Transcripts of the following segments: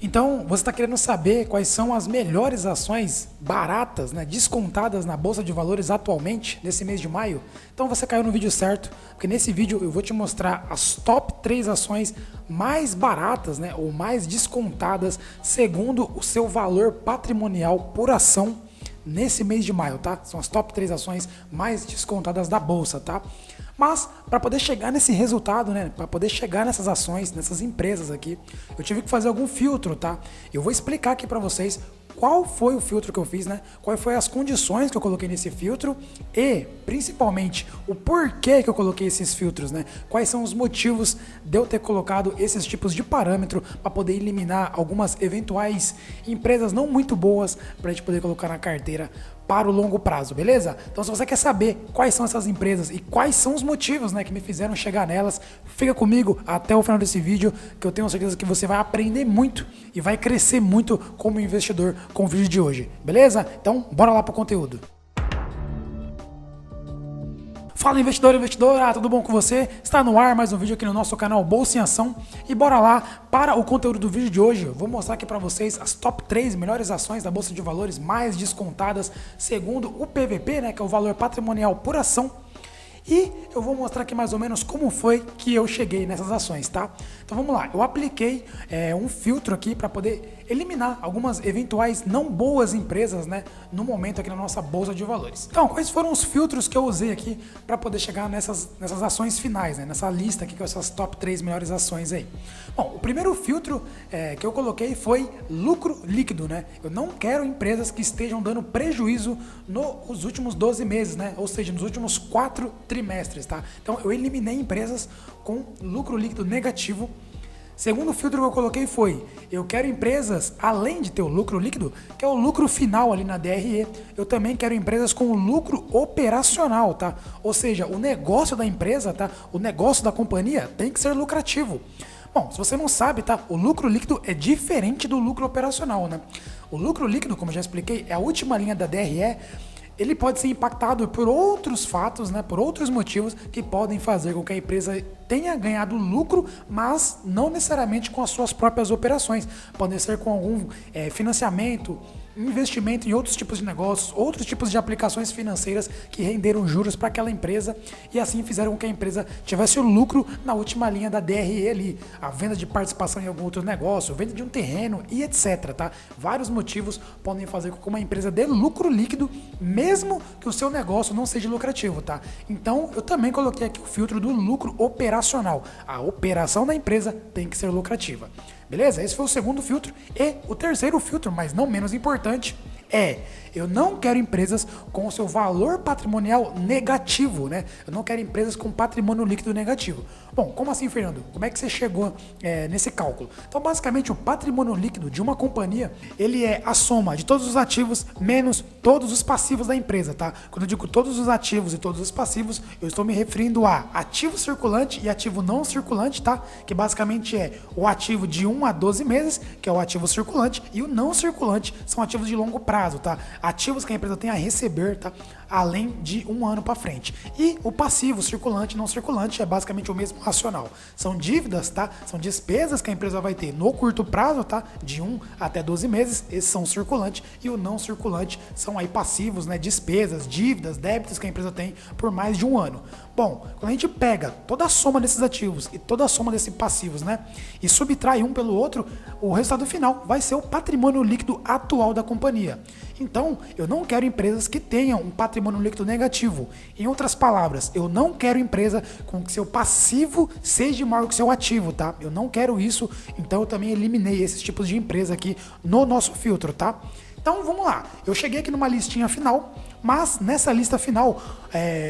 Então, você está querendo saber quais são as melhores ações baratas, né, descontadas na Bolsa de Valores atualmente, nesse mês de maio? Então você caiu no vídeo certo, porque nesse vídeo eu vou te mostrar as top 3 ações mais baratas, né, ou mais descontadas segundo o seu valor patrimonial por ação nesse mês de maio, tá? São as top 3 ações mais descontadas da Bolsa, tá? Mas, para poder chegar nesse resultado, né, para poder chegar nessas ações, nessas empresas aqui, eu tive que fazer algum filtro, tá? Eu vou explicar aqui para vocês qual foi o filtro que eu fiz, né? Quais foram as condições que eu coloquei nesse filtro e, principalmente, o porquê que eu coloquei esses filtros, né? Quais são os motivos de eu ter colocado esses tipos de parâmetro para poder eliminar algumas eventuais empresas não muito boas para a gente poder colocar na carteira para o longo prazo, beleza? Então, se você quer saber quais são essas empresas e quais são os motivos, né, que me fizeram chegar nelas, fica comigo até o final desse vídeo, que eu tenho certeza que você vai aprender muito e vai crescer muito como investidor com o vídeo de hoje, beleza? Então, bora lá para o conteúdo. Fala investidor e investidora, tudo bom com você? Está no ar mais um vídeo aqui no nosso canal Bolsa em Ação e bora lá para o conteúdo do vídeo de hoje. Eu vou mostrar aqui para vocês as top 3 melhores ações da Bolsa de Valores mais descontadas segundo o PVP, né, que é o valor patrimonial por ação. E eu vou mostrar aqui mais ou menos como foi que eu cheguei nessas ações, tá? Então vamos lá, eu apliquei um filtro aqui para poder eliminar algumas eventuais não boas empresas, né, no momento aqui na nossa Bolsa de Valores. Então, quais foram os filtros que eu usei aqui para poder chegar nessas ações finais, né, nessa lista aqui com essas top 3 melhores ações aí? Bom, o primeiro filtro que eu coloquei foi lucro líquido, né? Eu não quero empresas que estejam dando prejuízo nos últimos 12 meses, né? Ou seja, nos últimos 4 trimestres, tá? Então eu eliminei empresas com lucro líquido negativo. Segundo filtro que eu coloquei foi, eu quero empresas, além de ter o lucro líquido, que é o lucro final ali na DRE, eu também quero empresas com lucro operacional, tá? Ou seja, o negócio da empresa, tá? O negócio da companhia tem que ser lucrativo. Bom, se você não sabe, tá? O lucro líquido é diferente do lucro operacional, né? O lucro líquido, como eu já expliquei, é a última linha da DRE. Ele pode ser impactado por outros fatos, né, por outros motivos que podem fazer com que a empresa tenha ganhado lucro, mas não necessariamente com as suas próprias operações. Podem ser com algum financiamento, investimento em outros tipos de negócios, outros tipos de aplicações financeiras que renderam juros para aquela empresa e assim fizeram com que a empresa tivesse o lucro na última linha da DRE ali, a venda de participação em algum outro negócio, venda de um terreno e etc, tá? Vários motivos podem fazer com que uma empresa dê lucro líquido, mesmo que o seu negócio não seja lucrativo, tá? Então, eu também coloquei aqui o filtro do lucro operacional. A operação da empresa tem que ser lucrativa. Beleza? Esse foi o segundo filtro. E o terceiro filtro, mas não menos importante, eu não quero empresas com o seu valor patrimonial negativo, né? Eu não quero empresas com patrimônio líquido negativo. Bom, como assim, Fernando? Como é que você chegou nesse cálculo? Então, basicamente, o patrimônio líquido de uma companhia, ele é a soma de todos os ativos menos todos os passivos da empresa, tá? Quando eu digo todos os ativos e todos os passivos, eu estou me referindo a ativo circulante e ativo não circulante, tá? Que basicamente é o ativo de 1 a 12 meses, que é o ativo circulante, e o não circulante são ativos de longo prazo, tá? Ativos que a empresa tem a receber, tá? Além de 1 ano para frente. E o passivo, circulante e não circulante, é basicamente o mesmo racional. São dívidas, tá? São despesas que a empresa vai ter no curto prazo, tá? De 1 até 12 meses, esses são circulantes, e o não circulante são aí passivos, né? Despesas, dívidas, débitos que a empresa tem por mais de 1 ano. Bom, quando a gente pega toda a soma desses ativos e toda a soma desses passivos, né? E subtrai um pelo outro, o resultado final vai ser o patrimônio líquido atual da companhia. Então, eu não quero empresas que tenham um patrimônio líquido negativo. Em outras palavras, eu não quero empresa com que seu passivo seja maior que seu ativo, tá? Eu não quero isso, então eu também eliminei esses tipos de empresa aqui no nosso filtro, tá? Então vamos lá, eu cheguei aqui numa listinha final, mas nessa lista final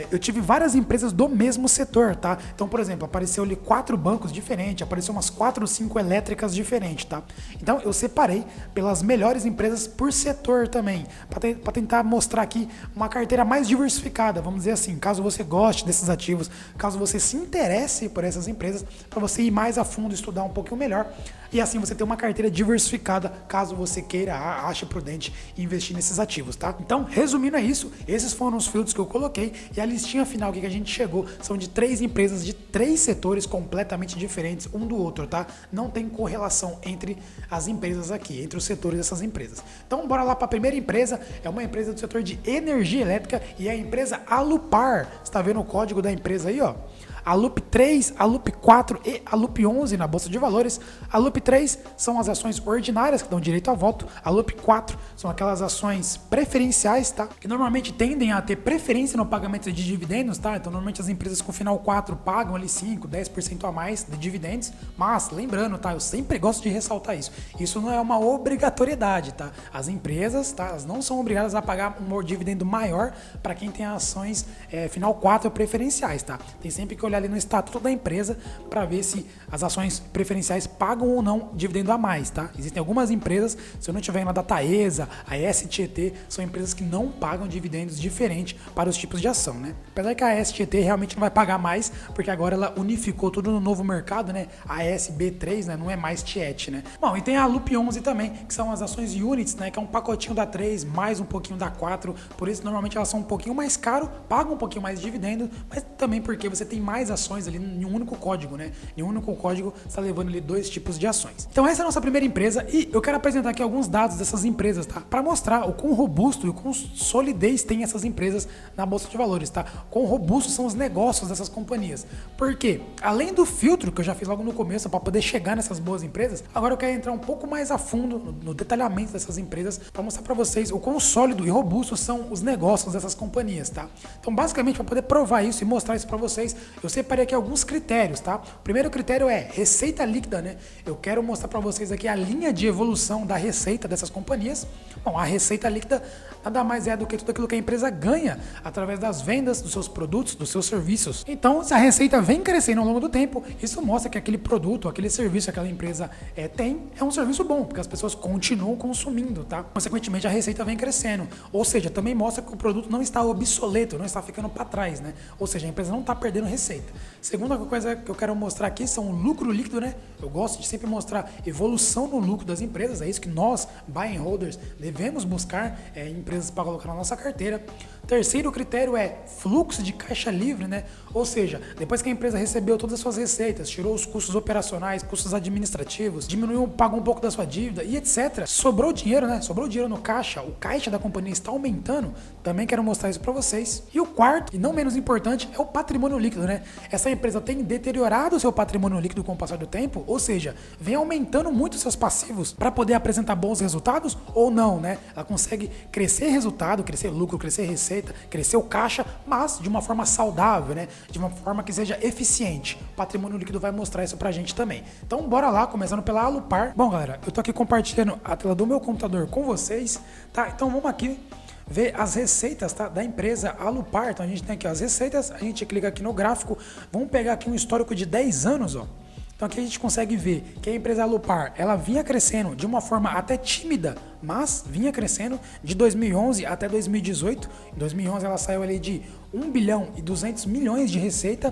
eu tive várias empresas do mesmo setor, tá? Então, por exemplo, apareceu ali 4 bancos diferentes, apareceu umas 4 ou 5 elétricas diferentes, tá? Então eu separei pelas melhores empresas por setor também, para tentar mostrar aqui uma carteira mais diversificada, vamos dizer assim, caso você goste desses ativos, caso você se interesse por essas empresas, para você ir mais a fundo, estudar um pouquinho melhor, e assim você ter uma carteira diversificada, caso você queira, ache prudente investir nesses ativos, tá? Então, resumindo é isso. isso, esses foram os filtros que eu coloquei e a listinha final que a gente chegou são de 3 empresas de 3 setores completamente diferentes um do outro, tá? Não tem correlação entre as empresas aqui, entre os setores dessas empresas. Então bora lá para a primeira empresa, é uma empresa do setor de energia elétrica e é a empresa Alupar. Você está vendo o código da empresa aí, ó? A Lup 3, a Lup 4 e a Lup 11 na Bolsa de Valores. A Lup 3 são as ações ordinárias que dão direito ao voto. A Lup 4 são aquelas ações preferenciais, tá? Que normalmente tendem a ter preferência no pagamento de dividendos, tá? Então normalmente as empresas com final 4 pagam ali 5, 10% a mais de dividendos. Mas lembrando, tá? Eu sempre gosto de ressaltar isso. Isso não é uma obrigatoriedade, tá? As empresas, tá? Elas não são obrigadas a pagar um dividendo maior para quem tem ações final 4 preferenciais, tá? Tem sempre que olhar ali no estatuto da empresa para ver se as ações preferenciais pagam ou não dividendo a mais, tá? Existem algumas empresas, se eu não estiver na Dataesa, a STT, são empresas que não pagam dividendos diferentes para os tipos de ação, né? Apesar que a STT realmente não vai pagar mais, porque agora ela unificou tudo no novo mercado, né? A SB3, né? Não é mais Tiet, né? Bom, e tem a Lup 11 também, que são as ações units, né? Que é um pacotinho da 3 mais um pouquinho da 4, por isso normalmente elas são um pouquinho mais caro, pagam um pouquinho mais de dividendo, mas também porque você tem mais ações ali em um único código, né? Em um único código está levando ali 2 tipos de ações. Então essa é a nossa primeira empresa e eu quero apresentar aqui alguns dados dessas empresas, tá? Para mostrar o quão robusto e o quão solidez tem essas empresas na Bolsa de Valores, tá? Quão robustos são os negócios dessas companhias. Porque, além do filtro que eu já fiz logo no começo para poder chegar nessas boas empresas, agora eu quero entrar um pouco mais a fundo no detalhamento dessas empresas para mostrar para vocês o quão sólido e robusto são os negócios dessas companhias, tá? Então, basicamente, para poder provar isso e mostrar isso para vocês, eu separei aqui alguns critérios, tá? O primeiro critério é receita líquida, né? Eu quero mostrar para vocês aqui a linha de evolução da receita dessas companhias. Bom, a receita líquida nada mais é do que tudo aquilo que a empresa ganha através das vendas dos seus produtos, dos seus serviços. Então, se a receita vem crescendo ao longo do tempo, isso mostra que aquele produto, aquele serviço que aquela empresa tem é um serviço bom, porque as pessoas continuam consumindo, tá? Consequentemente, a receita vem crescendo. Ou seja, também mostra que o produto não está obsoleto, não está ficando para trás, né? Ou seja, a empresa não está perdendo receita. Segunda coisa que eu quero mostrar aqui são o lucro líquido, né? Eu gosto de sempre mostrar evolução no lucro das empresas, é isso que nós, buy and holders, devemos buscar em empresas para colocar na nossa carteira. Terceiro critério é fluxo de caixa livre, né? Ou seja, depois que a empresa recebeu todas as suas receitas, tirou os custos operacionais, custos administrativos, diminuiu, pagou um pouco da sua dívida e etc. Sobrou dinheiro, né? Sobrou dinheiro no caixa, o caixa da companhia está aumentando. Também quero mostrar isso para vocês. E o quarto, e não menos importante, é o patrimônio líquido, né? Essa empresa tem deteriorado o seu patrimônio líquido com o passar do tempo, ou seja, vem aumentando muito seus passivos para poder apresentar bons resultados ou não, né? Ela consegue crescer resultado, crescer lucro, crescer receita, crescer o caixa, mas de uma forma saudável, né? De uma forma que seja eficiente. O patrimônio líquido vai mostrar isso pra gente também. Então bora lá, começando pela Alupar. Bom, galera, eu tô aqui compartilhando a tela do meu computador com vocês, tá? Então vamos aqui ver as receitas, tá, da empresa Alupar. Então a gente tem aqui ó, as receitas, a gente clica aqui no gráfico, vamos pegar aqui um histórico de 10 anos, ó. Então aqui a gente consegue ver que a empresa Alupar, ela vinha crescendo de uma forma até tímida, mas vinha crescendo de 2011 até 2018. Em 2011 ela saiu ali de 1 bilhão e 200 milhões de receita,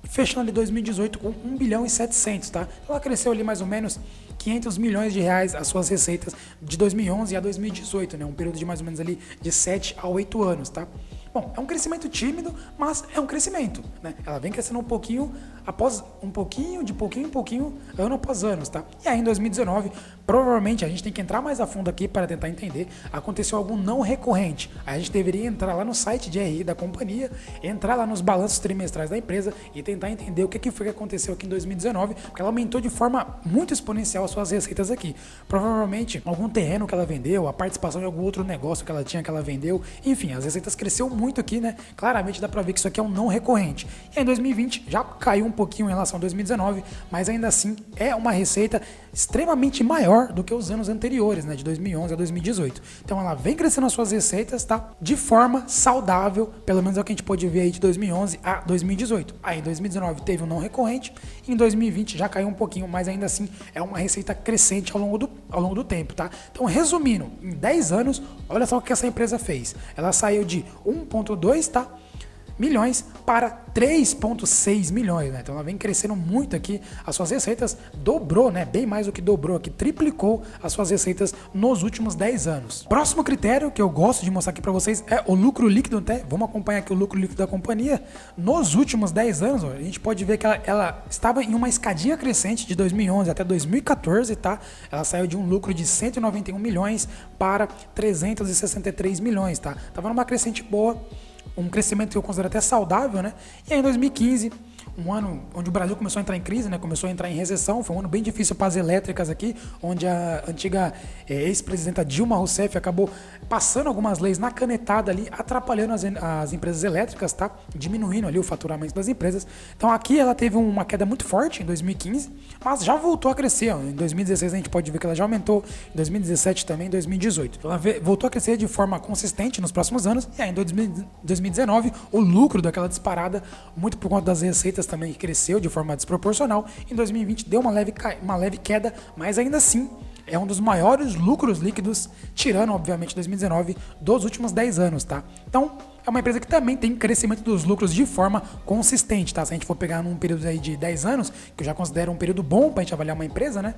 fechando ali 2018 com 1 bilhão e 700, tá? Então ela cresceu ali mais ou menos 500 milhões de reais as suas receitas de 2011 a 2018, né? Um período de mais ou menos ali de 7 a 8 anos, tá? Bom, é um crescimento tímido, mas é um crescimento, né? Ela vem crescendo um pouquinho após um pouquinho, de pouquinho em pouquinho, ano após ano, tá? E aí em 2019, provavelmente a gente tem que entrar mais a fundo aqui para tentar entender, aconteceu algo não recorrente. Aí a gente deveria entrar lá no site de RI da companhia, entrar lá nos balanços trimestrais da empresa e tentar entender o que foi que aconteceu aqui em 2019, porque ela aumentou de forma muito exponencial as suas receitas aqui. Provavelmente algum terreno que ela vendeu, a participação em algum outro negócio que ela tinha que ela vendeu, enfim, as receitas cresceu muito aqui, né? Claramente dá pra ver que isso aqui é um não recorrente. E aí em 2020 já caiu um pouquinho em relação a 2019, mas ainda assim é uma receita extremamente maior do que os anos anteriores, né? De 2011 a 2018. Então ela vem crescendo as suas receitas, tá? De forma saudável, pelo menos é o que a gente pode ver aí de 2011 a 2018. Aí em 2019 teve um não recorrente, e em 2020 já caiu um pouquinho, mas ainda assim é uma receita crescente ao longo do tempo, tá? Então resumindo, em 10 anos, olha só o que essa empresa fez. Ela saiu de 1,2, tá? milhões para 3,6 milhões, né? Então ela vem crescendo muito aqui, as suas receitas dobrou, né? Bem mais do que dobrou aqui, triplicou as suas receitas nos últimos 10 anos. Próximo critério que eu gosto de mostrar aqui para vocês é o lucro líquido, né? Vamos acompanhar aqui o lucro líquido da companhia. Nos últimos 10 anos, ó, a gente pode ver que ela estava em uma escadinha crescente de 2011 até 2014, tá? Ela saiu de um lucro de 191 milhões para 363 milhões, tá? Tava numa crescente boa, um crescimento que eu considero até saudável, né? E aí em 2015, um ano onde o Brasil começou a entrar em crise, né? Começou a entrar em recessão, foi um ano bem difícil para as elétricas aqui, onde a antiga ex-presidenta Dilma Rousseff acabou passando algumas leis na canetada ali, atrapalhando as empresas elétricas, tá? Diminuindo ali o faturamento das empresas. Então aqui ela teve uma queda muito forte em 2015, mas já voltou a crescer, ó. Em 2016 a gente pode ver que ela já aumentou, em 2017 também, em 2018. Ela voltou a crescer de forma consistente nos próximos anos, e aí em 2019 o lucro daquela disparada, muito por conta das receitas também que cresceu de forma desproporcional. Em 2020 deu uma leve queda, mas ainda assim é um dos maiores lucros líquidos, tirando obviamente 2019, dos últimos 10 anos, tá? Então é uma empresa que também tem crescimento dos lucros de forma consistente, tá? Se a gente for pegar num período aí de 10 anos, que eu já considero um período bom para a gente avaliar uma empresa, né?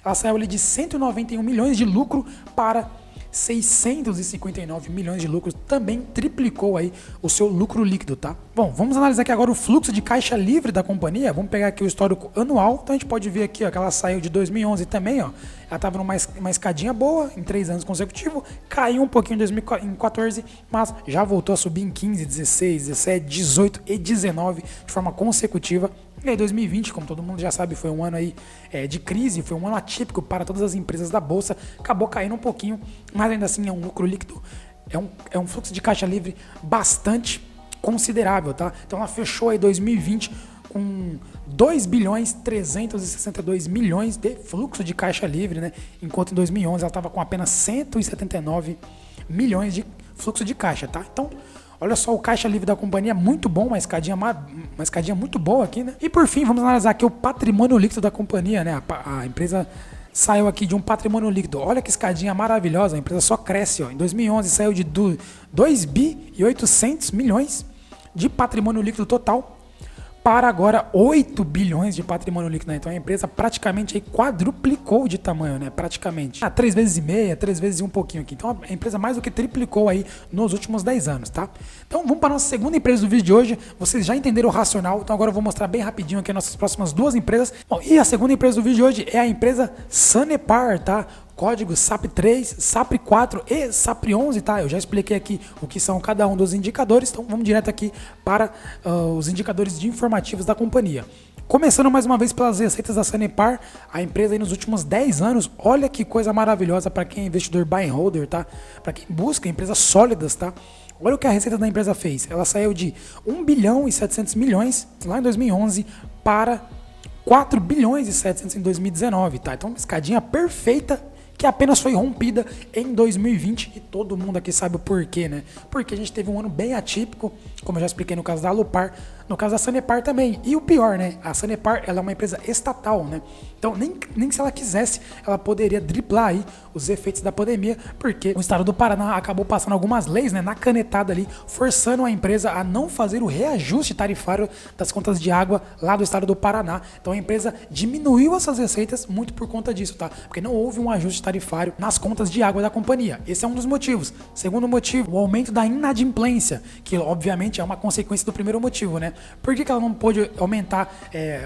Ela saiu ali de 191 milhões de lucro para 659 milhões de lucros, também triplicou aí o seu lucro líquido, tá? Bom, vamos analisar aqui agora o fluxo de caixa livre da companhia. Vamos pegar aqui o histórico anual. Então a gente pode ver aqui, ó, que ela saiu de 2011 também, ó. Ela estava numa escadinha boa em 3 anos consecutivos, caiu um pouquinho em 2014, mas já voltou a subir em 15, 16, 17, 18 e 19 de forma consecutiva. E aí 2020, como todo mundo já sabe, foi um ano aí de crise, foi um ano atípico para todas as empresas da Bolsa, acabou caindo um pouquinho, mas ainda assim é um lucro líquido, é um fluxo de caixa livre bastante considerável, tá? Então ela fechou aí 2020 com 2 bilhões 362 milhões de fluxo de caixa livre, né? Enquanto em 2011 ela estava com apenas 179 milhões de fluxo de caixa, tá? Então, olha só, o caixa livre da companhia muito bom, uma escadinha muito boa aqui, né? E por fim, vamos analisar aqui o patrimônio líquido da companhia, né? A empresa saiu aqui de um patrimônio líquido. Olha que escadinha maravilhosa, a empresa só cresce, ó. Em 2011 saiu de 2 bi e 800 milhões de patrimônio líquido total para agora 8 bilhões de patrimônio líquido, né? Então a empresa praticamente aí quadruplicou de tamanho, né? Praticamente. 3 vezes e meia, 3 vezes e um pouquinho aqui. Então a empresa mais do que triplicou aí nos últimos 10 anos, tá? Então vamos para a nossa segunda empresa do vídeo de hoje. Vocês já entenderam o racional, então agora eu vou mostrar bem rapidinho aqui as nossas próximas duas empresas. Bom, e a segunda empresa do vídeo de hoje é a empresa Sanepar, tá? Código SAP3, SAP4 e SAP11, tá? Eu já expliquei aqui o que são cada um dos indicadores, então vamos direto aqui para os indicadores de informativos da companhia. Começando mais uma vez pelas receitas da Sanepar, a empresa aí nos últimos 10 anos, olha que coisa maravilhosa para quem é investidor buy and holder, tá? Para quem busca empresas sólidas, tá? Olha o que a receita da empresa fez. Ela saiu de 1 bilhão e 700 milhões lá em 2011 para 4 bilhões e 700 em 2019, tá? Então, uma escadinha perfeita que apenas foi rompida em 2020 e todo mundo aqui sabe o porquê, né? Porque a gente teve um ano bem atípico, como eu já expliquei no caso da Alupar, no caso da Sanepar também. E o pior, né? A Sanepar, ela é uma empresa estatal, né? Então, nem se ela quisesse, ela poderia driblar aí os efeitos da pandemia, porque o estado do Paraná acabou passando algumas leis, né, na canetada ali, forçando a empresa a não fazer o reajuste tarifário das contas de água lá do estado do Paraná. Então, a empresa diminuiu essas receitas muito por conta disso, tá? Porque não houve um ajuste tarifário nas contas de água da companhia. Esse é um dos motivos. Segundo motivo, o aumento da inadimplência, que obviamente é uma consequência do primeiro motivo, né? Por que ela não pôde aumentar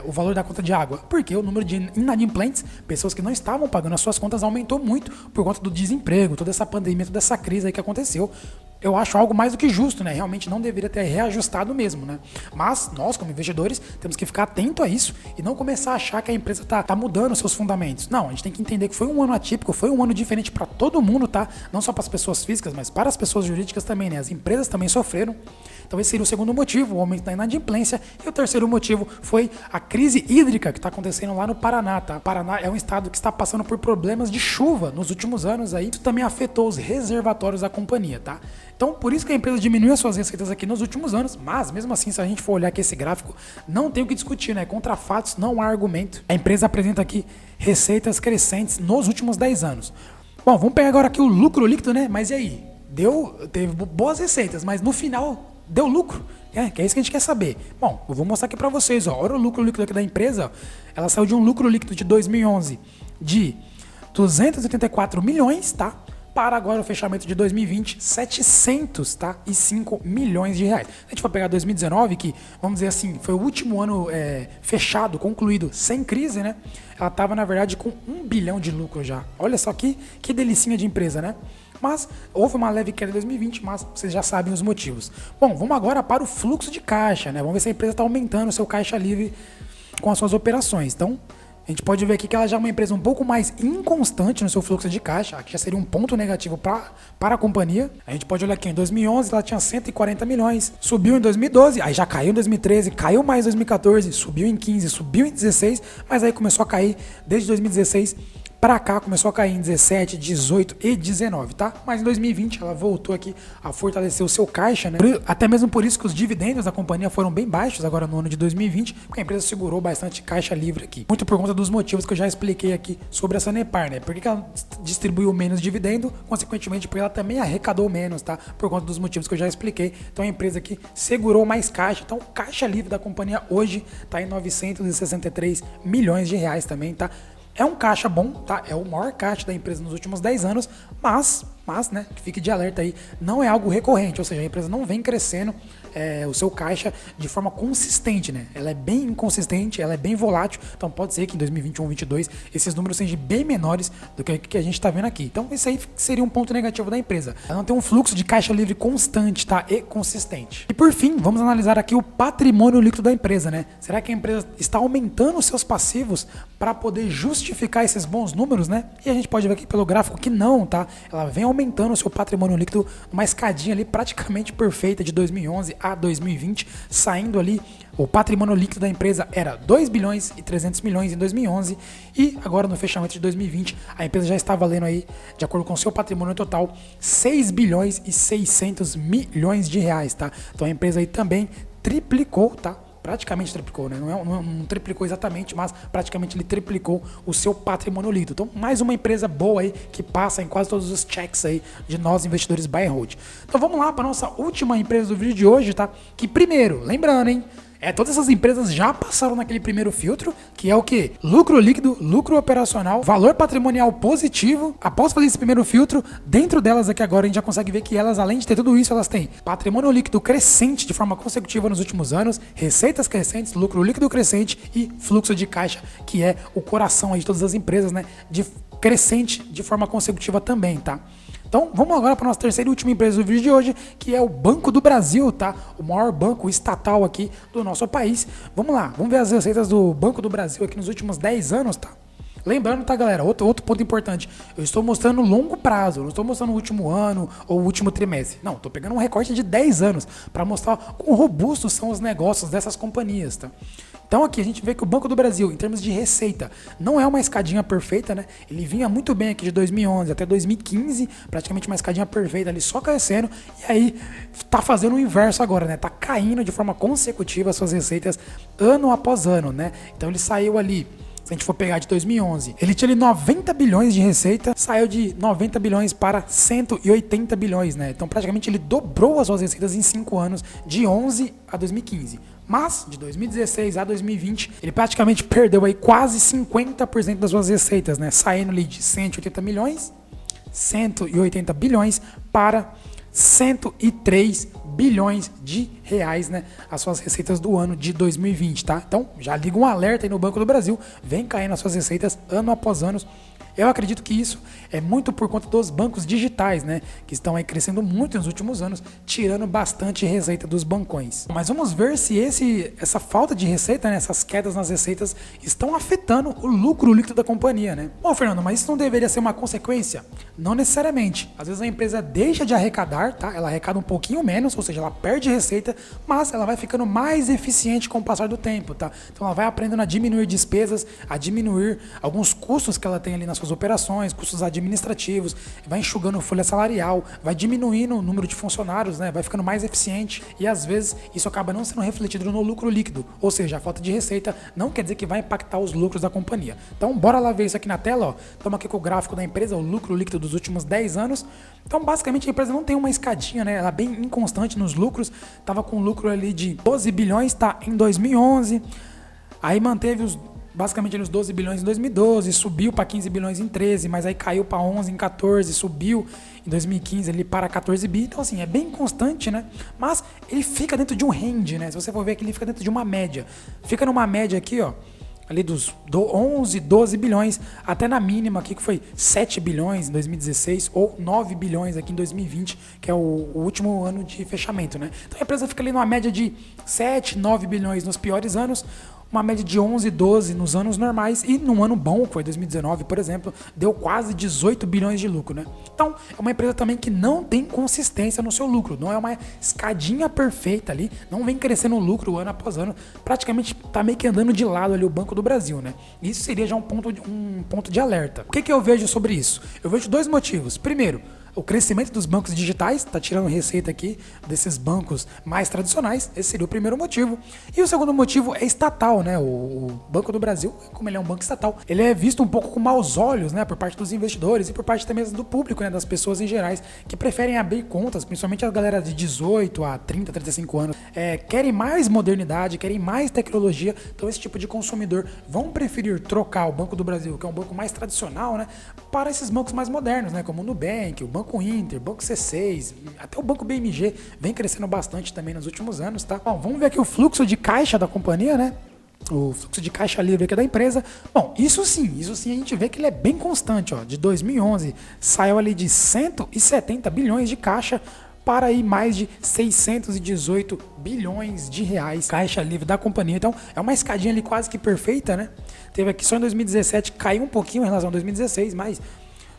o valor da conta de água? Porque o número de inadimplentes, pessoas que não estavam pagando as suas contas, aumentou muito por conta do desemprego, toda essa pandemia, toda essa crise aí que aconteceu. Eu acho algo mais do que justo, né? Realmente não deveria ter reajustado mesmo, né? Mas nós, como investidores, temos que ficar atento a isso e não começar a achar que a empresa tá mudando seus fundamentos. Não, a gente tem que entender que foi um ano atípico, foi um ano diferente para todo mundo, tá? Não só para as pessoas físicas, mas para as pessoas jurídicas também, né? As empresas também sofreram. Então esse seria o segundo motivo, o aumento da inadimplência. E o terceiro motivo foi a crise hídrica que está acontecendo lá no Paraná, tá? O Paraná é um estado que está passando por problemas de chuva nos últimos anos aí. Isso também afetou os reservatórios da companhia, tá? Então, por isso que a empresa diminuiu as suas receitas aqui nos últimos anos, mas mesmo assim, se a gente for olhar aqui esse gráfico, não tem o que discutir, né? Contra fatos, não há argumento. A empresa apresenta aqui receitas crescentes nos últimos 10 anos. Bom, vamos pegar agora aqui o lucro líquido, né? Mas e aí? Teve boas receitas, mas no final deu lucro? Que é isso que a gente quer saber. Bom, eu vou mostrar aqui para vocês, ó. Olha o lucro líquido aqui da empresa. Ela saiu de um lucro líquido de 2011 de 284 milhões, tá? Para agora o fechamento de 2020, 705 milhões de reais. Se a gente for pegar 2019, que, vamos dizer assim, foi o último ano fechado, concluído, sem crise, né? Ela estava, na verdade, com 1 bilhão de lucro já. Olha só que delicinha de empresa, né? Mas houve uma leve queda em 2020, mas vocês já sabem os motivos. Bom, vamos agora para o fluxo de caixa, né? Vamos ver se a empresa está aumentando o seu caixa livre com as suas operações. Então, a gente pode ver aqui que ela já é uma empresa um pouco mais inconstante no seu fluxo de caixa. Aqui já seria um ponto negativo para a companhia. A gente pode olhar aqui, em 2011 ela tinha 140 milhões, subiu em 2012, aí já caiu em 2013, caiu mais em 2014, subiu em 15, subiu em 16, mas aí começou a cair desde 2016 para cá, começou a cair em 17, 18 e 19, tá? Mas em 2020 ela voltou aqui a fortalecer o seu caixa, né? Até mesmo por isso que os dividendos da companhia foram bem baixos agora no ano de 2020, porque a empresa segurou bastante caixa livre aqui. Muito por conta dos motivos que eu já expliquei aqui sobre a Sanepar, né? Por que ela distribuiu menos dividendo? Consequentemente, porque ela também arrecadou menos, tá? Por conta dos motivos que eu já expliquei. Então a empresa aqui segurou mais caixa. Então o caixa livre da companhia hoje tá em 963 milhões de reais também, tá? É um caixa bom, tá? É o maior caixa da empresa nos últimos 10 anos, mas, né, que fique de alerta aí, não é algo recorrente, ou seja, a empresa não vem crescendo o seu caixa de forma consistente, né? Ela é bem inconsistente, ela é bem volátil, então pode ser que em 2021, 2022 esses números sejam bem menores do que a gente está vendo aqui. Então isso aí seria um ponto negativo da empresa. Ela não tem um fluxo de caixa livre constante, tá? E consistente. E por fim, vamos analisar aqui o patrimônio líquido da empresa, né? Será que a empresa está aumentando os seus passivos para poder justificar esses bons números, né? E a gente pode ver aqui pelo gráfico que não, tá? Ela vem aumentando o seu patrimônio líquido numa escadinha ali praticamente perfeita de 2011 a 2020, saindo ali, o patrimônio líquido da empresa era 2 bilhões e 300 milhões em 2011 e agora no fechamento de 2020 a empresa já está valendo aí, de acordo com o seu patrimônio total, 6 bilhões e 600 milhões de reais, tá? Então a empresa aí também triplicou, tá? Praticamente triplicou, né? Não triplicou exatamente, mas praticamente ele triplicou o seu patrimônio líquido. Então, mais uma empresa boa aí que passa em quase todos os checks aí de nós investidores buy and hold. Então, vamos lá para nossa última empresa do vídeo de hoje, tá? Que primeiro, lembrando, hein? Todas essas empresas já passaram naquele primeiro filtro, que é o quê? Lucro líquido, lucro operacional, valor patrimonial positivo. Após fazer esse primeiro filtro, dentro delas aqui agora a gente já consegue ver que elas, além de ter tudo isso, elas têm patrimônio líquido crescente de forma consecutiva nos últimos anos, receitas crescentes, lucro líquido crescente e fluxo de caixa, que é o coração aí de todas as empresas, né? De crescente de forma consecutiva também, tá? Então, vamos agora para a nossa terceira e última empresa do vídeo de hoje, que é o Banco do Brasil, tá? O maior banco estatal aqui do nosso país. Vamos lá, vamos ver as receitas do Banco do Brasil aqui nos últimos 10 anos, tá? Lembrando, tá, galera, outro ponto importante, eu estou mostrando longo prazo, não estou mostrando o último ano ou o último trimestre. Não, estou pegando um recorte de 10 anos para mostrar quão robustos são os negócios dessas companhias, tá? Então aqui a gente vê que o Banco do Brasil, em termos de receita, não é uma escadinha perfeita, né? Ele vinha muito bem aqui de 2011 até 2015, praticamente uma escadinha perfeita ali, só crescendo, e aí tá fazendo o inverso agora, né? Tá caindo de forma consecutiva as suas receitas ano após ano, né? Então ele saiu ali, se a gente for pegar de 2011, ele tinha ali 90 bilhões de receita, saiu de 90 bilhões para 180 bilhões, né? Então praticamente ele dobrou as suas receitas em 5 anos, de 11 a 2015. Mas, de 2016 a 2020, ele praticamente perdeu aí quase 50% das suas receitas, né? Saindo ali de 180 milhões, 180 bilhões para 103 bilhões de reais, né? As suas receitas do ano de 2020, tá? Então, já liga um alerta aí no Banco do Brasil, vem caindo as suas receitas ano após ano. Eu acredito que isso é muito por conta dos bancos digitais, né? Que estão aí crescendo muito nos últimos anos, tirando bastante receita dos bancões. Mas vamos ver se essa falta de receita, né? Essas quedas nas receitas estão afetando o lucro líquido da companhia, né? Bom, Fernando, mas isso não deveria ser uma consequência? Não necessariamente. Às vezes a empresa deixa de arrecadar, tá? Ela arrecada um pouquinho menos, ou seja, ela perde receita, mas ela vai ficando mais eficiente com o passar do tempo, tá? Então ela vai aprendendo a diminuir despesas, a diminuir alguns custos que ela tem ali nas suas suas operações, custos administrativos, vai enxugando folha salarial, vai diminuindo o número de funcionários, né? Vai ficando mais eficiente e às vezes isso acaba não sendo refletido no lucro líquido, ou seja, a falta de receita não quer dizer que vai impactar os lucros da companhia. Então, bora lá ver isso aqui na tela, ó. Estamos aqui com o gráfico da empresa, o lucro líquido dos últimos 10 anos. Então, basicamente, a empresa não tem uma escadinha, né? Ela é bem inconstante nos lucros. Tava com um lucro ali de 12 bilhões, tá? Em 2011. Aí manteve basicamente os 12 bilhões em 2012, subiu para 15 bilhões em 13, mas aí caiu para 11 em 14, subiu em 2015 ele para 14 bi. Então assim, é bem constante, né? Mas ele fica dentro de um range, né? Se você for ver aqui, ele fica dentro de uma média. Fica numa média aqui, ó, ali dos 11, 12 bilhões, até na mínima aqui que foi 7 bilhões em 2016 ou 9 bilhões aqui em 2020, que é o último ano de fechamento, né? Então a empresa fica ali numa média de 7, 9 bilhões nos piores anos, uma média de 11, 12 nos anos normais e num ano bom, que foi 2019, por exemplo, deu quase 18 bilhões de lucro, né? Então, é uma empresa também que não tem consistência no seu lucro, não é uma escadinha perfeita ali, não vem crescendo o lucro ano após ano, praticamente tá meio que andando de lado ali o Banco do Brasil, né? Isso seria já um ponto de alerta. O que eu vejo sobre isso? Eu vejo dois motivos. Primeiro, o crescimento dos bancos digitais, está tirando receita aqui desses bancos mais tradicionais, esse seria o primeiro motivo. E o segundo motivo é estatal, né? O Banco do Brasil, como ele é um banco estatal, ele é visto um pouco com maus olhos, né? Por parte dos investidores e por parte também do público, né? Das pessoas em gerais, que preferem abrir contas, principalmente a galera de 18 a 30, 35 anos, querem mais modernidade, querem mais tecnologia, então esse tipo de consumidor vão preferir trocar o Banco do Brasil, que é um banco mais tradicional, né? Para esses bancos mais modernos, né? Como o Nubank, o Banco Inter, Banco C6, até o Banco BMG vem crescendo bastante também nos últimos anos, tá? Bom, vamos ver aqui o fluxo de caixa da companhia, né? O fluxo de caixa livre aqui da empresa. Bom, isso sim a gente vê que ele é bem constante, ó. De 2011 saiu ali de 170 bilhões de caixa para aí mais de 618 bilhões de reais caixa livre da companhia. Então, é uma escadinha ali quase que perfeita, né? Teve aqui só em 2017, caiu um pouquinho em relação a 2016, mas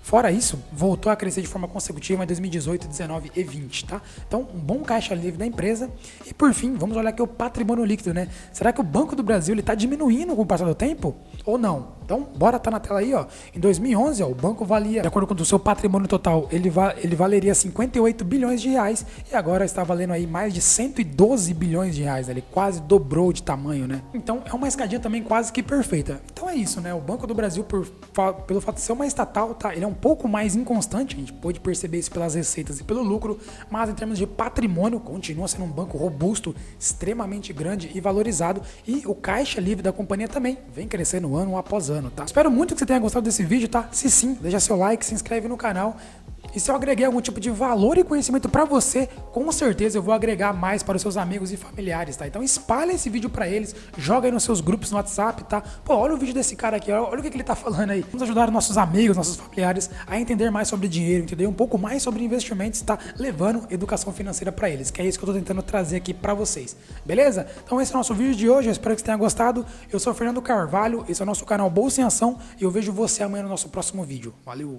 fora isso, voltou a crescer de forma consecutiva em 2018, 19 e 20, tá? Então, um bom caixa livre da empresa. E por fim, vamos olhar aqui o patrimônio líquido, né? Será que o Banco do Brasil está diminuindo com o passar do tempo ou não? Então, bora tá na tela aí, ó. Em 2011, ó, o banco valia, de acordo com o seu patrimônio total, ele valeria 58 bilhões de reais e agora está valendo aí mais de 112 bilhões de reais. Ele quase dobrou de tamanho, né? Então, é uma escadinha também quase que perfeita. Então é isso, né? O Banco do Brasil, pelo fato de ser uma estatal, tá? Ele é um pouco mais inconstante, a gente pode perceber isso pelas receitas e pelo lucro, mas em termos de patrimônio, continua sendo um banco robusto, extremamente grande e valorizado, e o caixa livre da companhia também vem crescendo ano após ano, tá? Espero muito que você tenha gostado desse vídeo, tá? Se sim, deixa seu like, se inscreve no canal. E se eu agreguei algum tipo de valor e conhecimento para você, com certeza eu vou agregar mais para os seus amigos e familiares, tá? Então espalha esse vídeo para eles, joga aí nos seus grupos no WhatsApp, tá? Pô, olha o vídeo desse cara aqui, olha o que ele tá falando aí. Vamos ajudar nossos amigos, nossos familiares a entender mais sobre dinheiro, entender um pouco mais sobre investimentos, tá? Levando educação financeira para eles, que é isso que eu tô tentando trazer aqui para vocês, beleza? Então esse é o nosso vídeo de hoje, eu espero que você tenha gostado. Eu sou o Fernando Carvalho, esse é o nosso canal Bolsa em Ação e eu vejo você amanhã no nosso próximo vídeo. Valeu!